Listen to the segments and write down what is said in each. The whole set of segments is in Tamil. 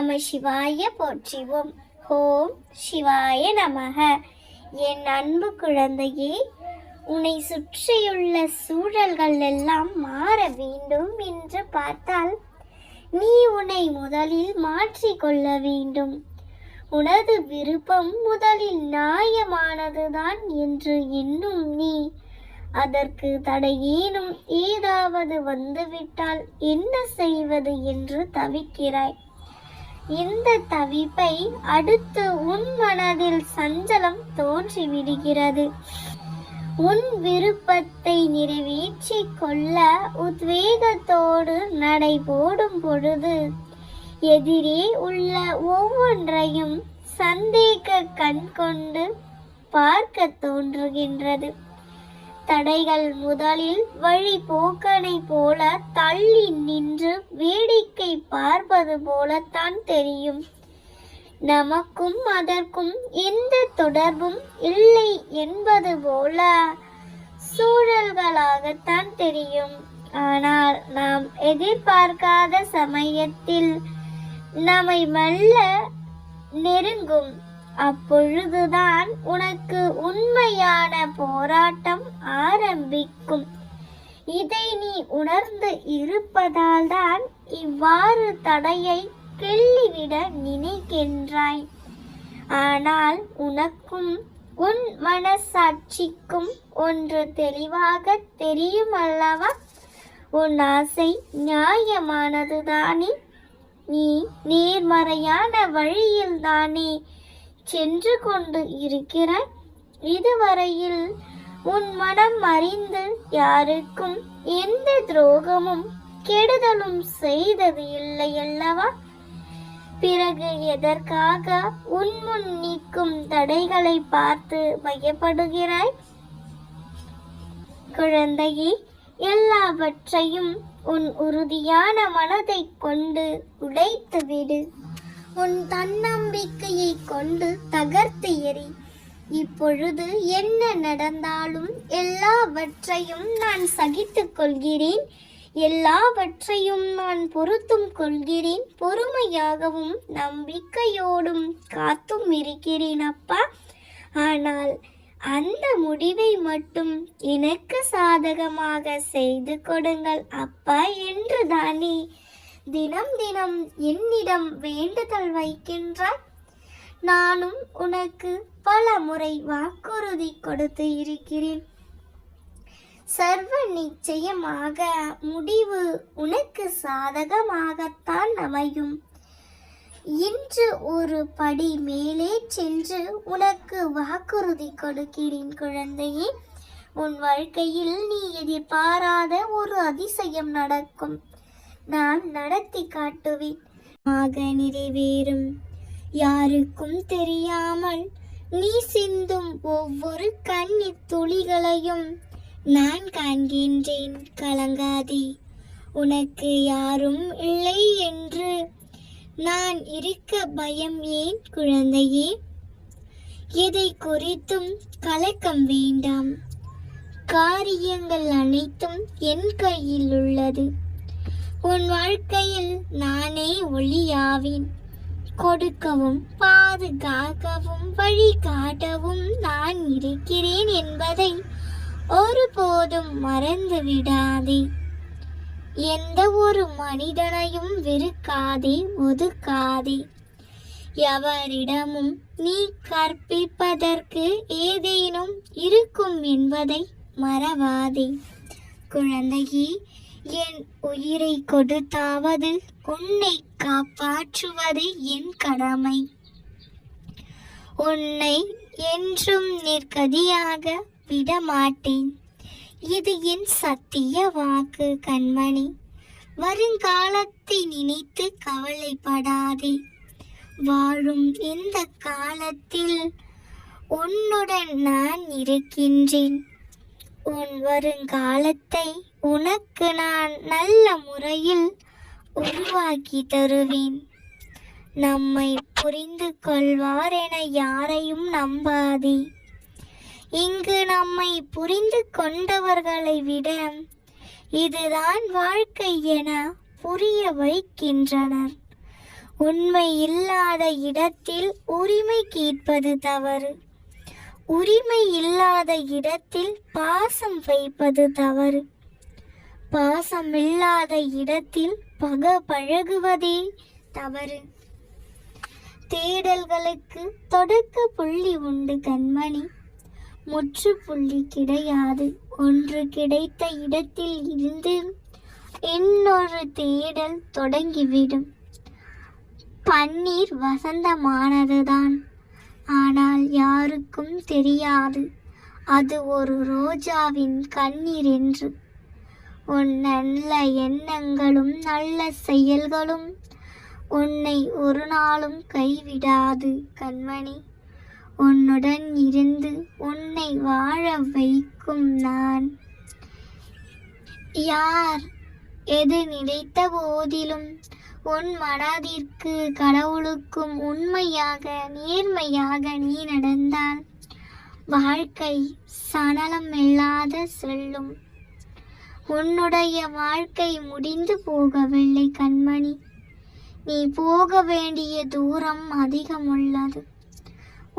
நம சிவாய போற்றிவோம். ஓம் சிவாய நமக. என் அன்பு குழந்தையே, உன்னை சுற்றியுள்ள சூழல்கள் எல்லாம் மாற வேண்டும் என்று பார்த்தால் நீ உன்னை முதலில் மாற்றிக்கொள்ள வேண்டும். உனது விருப்பம் முதலில் நியாயமானதுதான் என்று எண்ணும் நீ அதற்கு தடையேனும் ஏதாவது வந்துவிட்டால் என்ன செய்வது என்று தவிக்கிறாய். இந்த தவிப்பை அடுத்து உன் மனதில் சஞ்சலம் தோன்றிவிடுகிறது. உன் விருப்பத்தை நிறைவேற்றிக் கொள்ள உத்வேகத்தோடு நடை போடும் பொழுது எதிரே உள்ள ஒவ்வொன்றையும் சந்தேக கண் கொண்டு பார்க்க தோன்றுகின்றது. தடைகள் முதலில் வழி போக்கனை போல தள்ளி நின்று வேடிக்கை பார்ப்பது போலத்தான் தெரியும். நமக்கும் அதற்கும் எந்த தொடர்பும் இல்லை என்பது போல சூழல்களாகத்தான் தெரியும். ஆனால் நாம் எதிர்பார்க்காத சமயத்தில் நம்மை மெல்ல நெருங்கும். அப்பொழுதுதான் உனக்கு உண்மையான போராட்டம் ஆரம்பிக்கும். இதை நீ உணர்ந்து இருப்பதால் தான் இவ்வாறு தடையை கிள்ளிவிட நினைக்கின்றாய். ஆனால் உனக்கும் உன் மனசாட்சிக்கும் ஒன்று தெளிவாக தெரியும் அல்லவா? உன் ஆசை நியாயமானதுதானே. நீ நேர்மறையான வழியில் தானே சென்று கொண்டு இருக்கிறாய். இதுவரையில் உன் மனம் அறிந்து யாருக்கும் எந்த துரோகமும் கெடுதலும் செய்தது இல்லை அல்லவா? பிறகு எதற்காக உன் முன் நிற்கும் தடைகளை பார்த்து பயப்படுகிறாய்? குழந்தையே, எல்லாவற்றையும் உன் உறுதியான மனதை கொண்டு உடைத்து விடு. உன் தன்னம்பிக்கையை கொண்டு தகர்த்து எறி. இப்பொழுது என்ன நடந்தாலும் எல்லாவற்றையும் நான் சகித்துக் கொள்கிறேன். எல்லாவற்றையும் நான் பொறுத்தும் கொள்கிறேன். பொறுமையாகவும் நம்பிக்கையோடும் காத்தும் இருக்கிறேன் அப்பா. ஆனால் அந்த முடிவை மட்டும் எனக்கு சாதகமாக செய்து கொடுங்கள் அப்பா என்று தானே தினம் தினம் என்னிடம் வேண்டுதல் வைக்கின்றாய். நானும் உனக்கு பல முறை வாக்குறுதி கொடுத்து இருக்கிறேன். சர்வ நிச்சயமாக முடிவு உனக்கு சாதகமாகத்தான் அமையும். இன்று ஒரு படி மேலே சென்று உனக்கு வாக்குறுதி கொடுக்கிறேன் குழந்தையே. உன் வாழ்க்கையில் நீ எதிர்பாராத ஒரு அதிசயம் நடக்கும். நான் நடத்தி காட்டுவேன். ஆக நிறைவேறும். யாருக்கும் தெரியாமல் நீ சிந்தும் ஒவ்வொரு கண்ணீர் துளிகளையும் நான் காண்கின்றேன். கலங்காதே. உனக்கு யாரும் இல்லை என்று நான் இருக்க பயம் ஏன் குழந்தையே? எதை குறித்தும் கலக்கம் வேண்டாம். காரியங்கள் அனைத்தும் என் கையில் உள்ளது. உன் வாழ்க்கையில் நானே ஒளியாவேன். கொடுக்கவும் பாதுகாக்கவும் வழிகாட்டவும் நான் இருக்கிறேன் என்பதை ஒருபோதும் மறந்து விடாதே. எந்த ஒரு மனிதனையும் வெறுக்காதே, ஒதுக்காதே. எவரிடமும் நீ கற்பிப்பதற்கு ஏதேனும் இருக்கும் என்பதை மறவாதே. குழந்தையே, என் உயிரை கொடுத்தாவது உன்னை காப்பாற்றுவது என் கடமை. உன்னை என்றும் நிர்கதியாக விடமாட்டேன். இது என் சத்திய வாக்கு கண்மணி. வருங்காலத்தை நினைத்து கவலைப்படாதே. வாழும் இந்த காலத்தில் உன்னுடன் நான் இருக்கின்றேன். உன் வருங்காலத்தை உனக்கு நான் நல்ல முறையில் உருவாக்கி தருவேன். நம்மை புரிந்து கொள்வார் என யாரையும் நம்பாதே. இங்கு நம்மை புரிந்து கொண்டவர்களை விட இதுதான் வாழ்க்கை என புரிய வைக்கின்றனர். உண்மை இல்லாத இடத்தில் உரிமை கேட்பது தவறு. உரிமை இல்லாத இடத்தில் பாசம் வைப்பது தவறு. பாசம் இல்லாத இடத்தில் பழகுவதே தவறு. தேடல்களுக்கு தொடக்க புள்ளி உண்டு கண்மணி, முற்றுப்புள்ளி கிடையாது. ஒன்று கிடைத்த இடத்தில் இருந்து இன்னொரு தேடல் தொடங்கிவிடும். பன்னீர் வசந்தமானதுதான், ஆனால் யாருக்கும் தெரியாது அது ஒரு ரோஜாவின் கண்ணீர் என்று. உன் நல்ல எண்ணங்களும் நல்ல செயல்களும் உன்னை ஒரு நாளும் கைவிடாது கண்மணி. உன்னுடன் இருந்து உன்னை வாழ வைக்கும் நான். யார் எது நினைத்த போதிலும் உன் மனதிற்கு கடவுளுக்கும் உண்மையாக நேர்மையாக நீ நடந்தால் வாழ்க்கை சணலம் இல்லாத செல்லும். உன்னுடைய வாழ்க்கை முடிந்து போகவில்லை கண்மணி, நீ போக வேண்டிய தூரம் அதிகம் உள்ளது.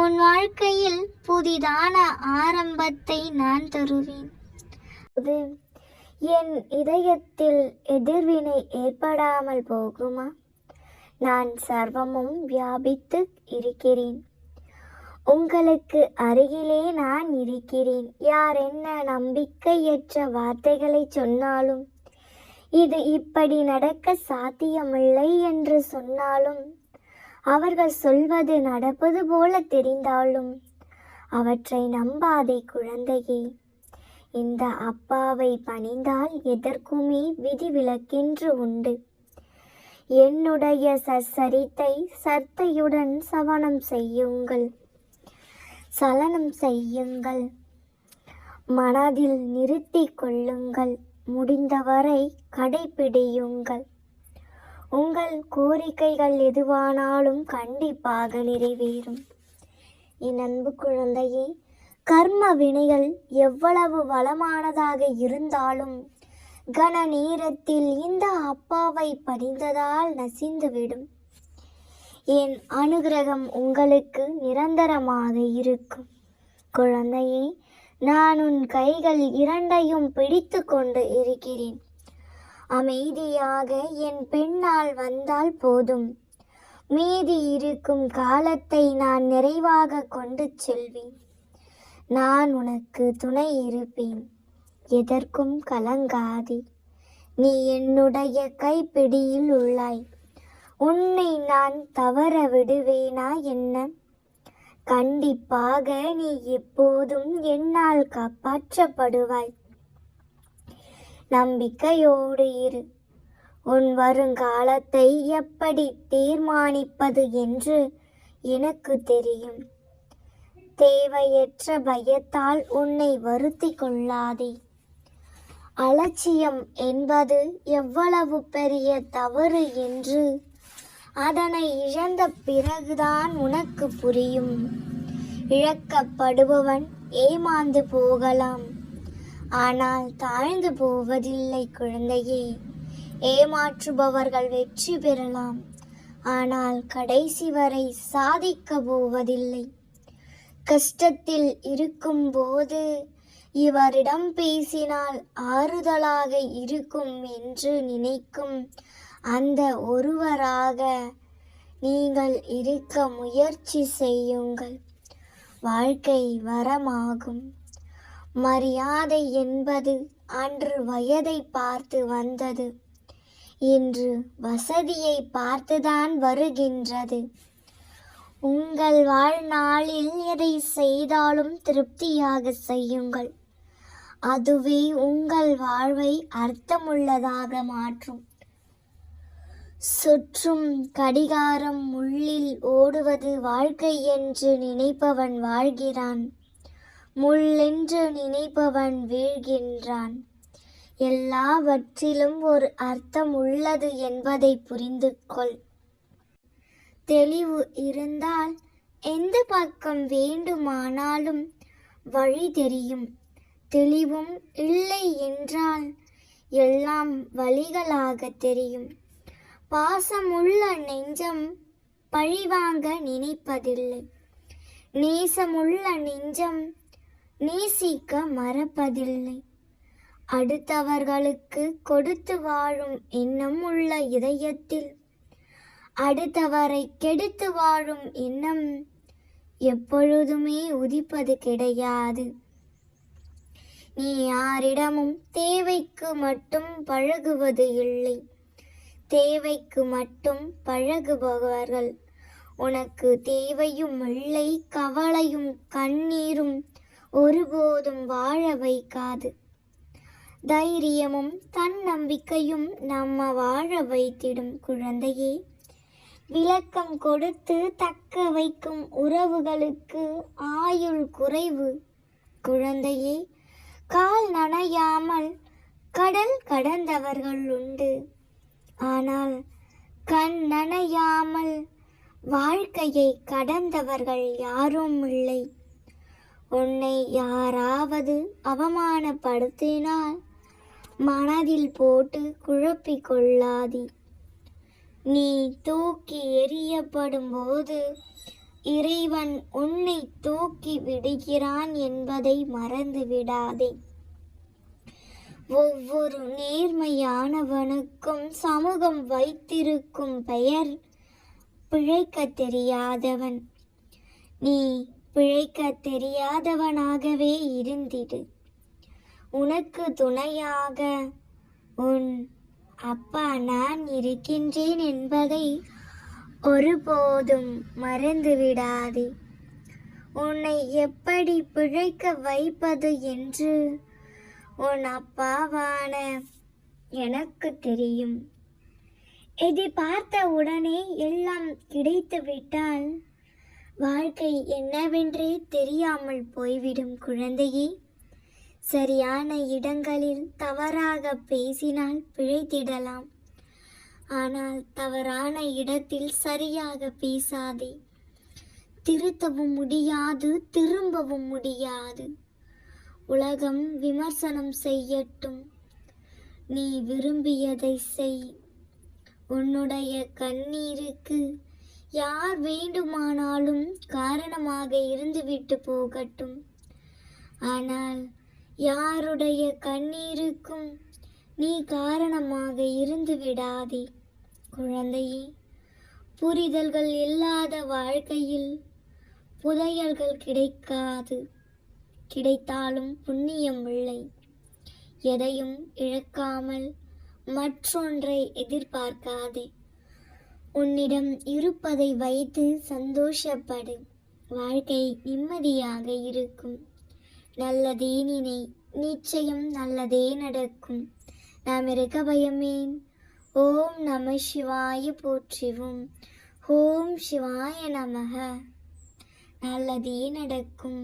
உன் வாழ்க்கையில் புதிதான ஆரம்பத்தை நான் தருவேன். என் இதயத்தில் எதிர்வினை ஏற்படாமல் போகுமா? நான் சர்வமும் வியாபித்து இருக்கிறேன். உங்களுக்கு அருகிலே நான் இருக்கிறேன். யார் என்ன நம்பிக்கையற்ற வார்த்தைகளை சொன்னாலும், இது இப்படி நடக்க சாத்தியமில்லை என்று சொன்னாலும், அவர்கள் சொல்வது நடப்பது போல தெரிந்தாலும் அவற்றை நம்பாதே குழந்தையே. இந்த அப்பாவை பணிந்தால் எதற்குமே விதிவிலக்கென்று உண்டு. என்னுடைய சச்சரித்தை சர்த்தையுடன் சலனம் செய்யுங்கள். மனதில் நிறுத்தி கொள்ளுங்கள். முடிந்தவரை கடைபிடியுங்கள். உங்கள் கோரிக்கைகள் எதுவானாலும் கண்டிப்பாக நிறைவேறும். என் அன்பு குழந்தையே, கர்ம வினைகள் எவ்வளவு வளமானதாக இருந்தாலும் கன நேரத்தில் இந்த அப்பாவை பணிந்ததால் நசிந்துவிடும். என் அனுகிரகம் உங்களுக்கு நிரந்தரமாக இருக்கும். குழந்தையே, நான் உன் கைகள் இரண்டையும் பிடித்து கொண்டு இருக்கிறேன். அமைதியாக என் பெண்ணால் வந்தால் போதும். மீதி இருக்கும் காலத்தை நான் நிறைவாக கொண்டு செல்வேன். நான் உனக்கு துணை இருப்பேன். எதற்கும் கலங்காதே. நீ என்னுடைய கைப்பிடியில் உள்ளாய். உன்னை நான் தவற விடுவேனா என்ன? கண்டிப்பாக நீ எப்போதும் என்னால் காப்பாற்றப்படுவாய். நம்பிக்கையோடு இரு. உன் வருங்காலத்தை எப்படி தீர்மானிப்பது என்று எனக்கு தெரியும். தேவையற்ற பயத்தால் உன்னை வருத்தி கொள்ளாதே. அலட்சியம் என்பது எவ்வளவு பெரிய தவறு என்று அதனை இழந்த பிறகுதான் உனக்கு புரியும். இழக்கப்படுபவன் ஏமாந்து போகலாம், ஆனால் தாழ்ந்து போவதில்லை குழந்தையே. ஏமாற்றுபவர்கள் வெற்றி பெறலாம், ஆனால் கடைசி வரை சாதிக்க போவதில்லை. கஷ்டத்தில் இருக்கும்போது இவரிடம் பேசினால் ஆறுதலாக இருக்கும் என்று நினைக்கும் அந்த ஒருவராக நீங்கள் இருக்க முயற்சி செய்யுங்கள். வாழ்க்கை வரமாகும். மரியாதை என்பது அன்று வயதை பார்த்து வந்தது, இன்று வசதியை பார்த்துதான் வருகின்றது. உங்கள் வாழ்நாளில் எதை செய்தாலும் திருப்தியாக செய்யுங்கள். அதுவே உங்கள் வாழ்வை அர்த்தமுள்ளதாக மாற்றும். சுற்றும் கடிகாரம் உள்ளில் ஓடுவது வாழ்க்கை என்று நினைப்பவன் வாழ்கிறான், முள்ளென்று நினைப்பவன் வீழ்கின்றான். எல்லாவற்றிலும் ஒரு அர்த்தம் உள்ளது என்பதை புரிந்து கொள். தெளிவு இருந்தால் எந்த பக்கம் வேண்டுமானாலும் வழி தெரியும். தெளிவும் இல்லை என்றால் எல்லாம் வழிகளாக தெரியும். பாசமுள்ள நெஞ்சம் பழிவாங்க நினைப்பதில்லை. நேசமுள்ள நெஞ்சம் நேசிக்க மறப்பதில்லை. அடுத்தவர்களுக்கு கொடுத்து வாழும் எண்ணம் உள்ள இதயத்தில் அடுத்தவரை கெடுத்து வாழும் எண்ணம் எப்பொழுதுமே உதிப்பது கிடையாது. நீ யாரிடமும் தேவைக்கு மட்டும் பழகுவது இல்லை. தேவைக்கு மட்டும் பழகுபவர்கள் உனக்கு தேவையும் இல்லை. கவலையும் கண்ணீரும் ஒருபோதும் வாழ வைக்காது. தைரியமும் தன்னம்பிக்கையும் நம்ம வாழ வைத்திடும் குழந்தையே. விளக்கம் கொடுத்து தக்க வைக்கும் உறவுகளுக்கு ஆயுள் குறைவு குழந்தையே. கால் நனையாமல் கடல் கடந்தவர்கள் உண்டு. ஆனால் கண் நனையாமல் வாழ்க்கையை கடந்தவர்கள் யாரும் இல்லை. உன்னை யாராவது அவமானப்படுத்தினால் மனதில் போட்டு குழப்பிக் கொள்ளாதே. நீ தூக்கி எறியப்படும் போது இறைவன் உன்னை தூக்கி விடுகிறான் என்பதை மறந்து விடாதே. ஒவ்வொரு நேர்மையானவனுக்கும் சமூகம் வைத்திருக்கும் பெயர் பிழைக்க தெரியாதவன். நீ பிழைக்க தெரியாதவனாகவே இருந்திடு. உனக்கு துணையாக உன் அப்பா நான் இருக்கின்றேன் என்பதை ஒருபோதும் மறந்து விடாதே. உன்னை எப்படி பிழைக்க வைப்பது என்று உன் அப்பாவான எனக்கு தெரியும். எதிர்பார்த்த உடனே எல்லாம் கிடைத்து விட்டால் வாழ்க்கை என்னவென்றே தெரியாமல் போய்விடும் குழந்தையே. சரியான இடங்களில் தவறாக பேசினால் பிழைத்திடலாம். ஆனால் தவறான இடத்தில் சரியாக பேசாதே. திருத்தவும் முடியாது, திரும்பவும் முடியாது. உலகம் விமர்சனம் செய்யட்டும், நீ விரும்பியதை செய். உன்னுடைய கண்ணீருக்கு யார் வேண்டுமானாலும் காரணமாக இருந்துவிட்டு போகட்டும். ஆனால் யாருடைய கண்ணீருக்கும் நீ காரணமாக இருந்து விடாதே குழந்தையே. புரிதல்கள் இல்லாத வாழ்க்கையில் புதையல்கள் கிடைக்காது. கிடைத்தாலும் புண்ணியம் இல்லை. எதையும் இழக்காமல் மற்றொன்றை எதிர்பார்க்காதே. உன்னிடம் இருப்பதை வைத்து சந்தோஷப்படு. வாழ்க்கை நிம்மதியாக இருக்கும். நல்லதே நினை, நிச்சயம் நல்லதே நடக்கும். நாம் இருக்க பயமேன். ஓம் நம சிவாய போற்றிவோம். ஓம் சிவாய நமக. நல்லதே நடக்கும்.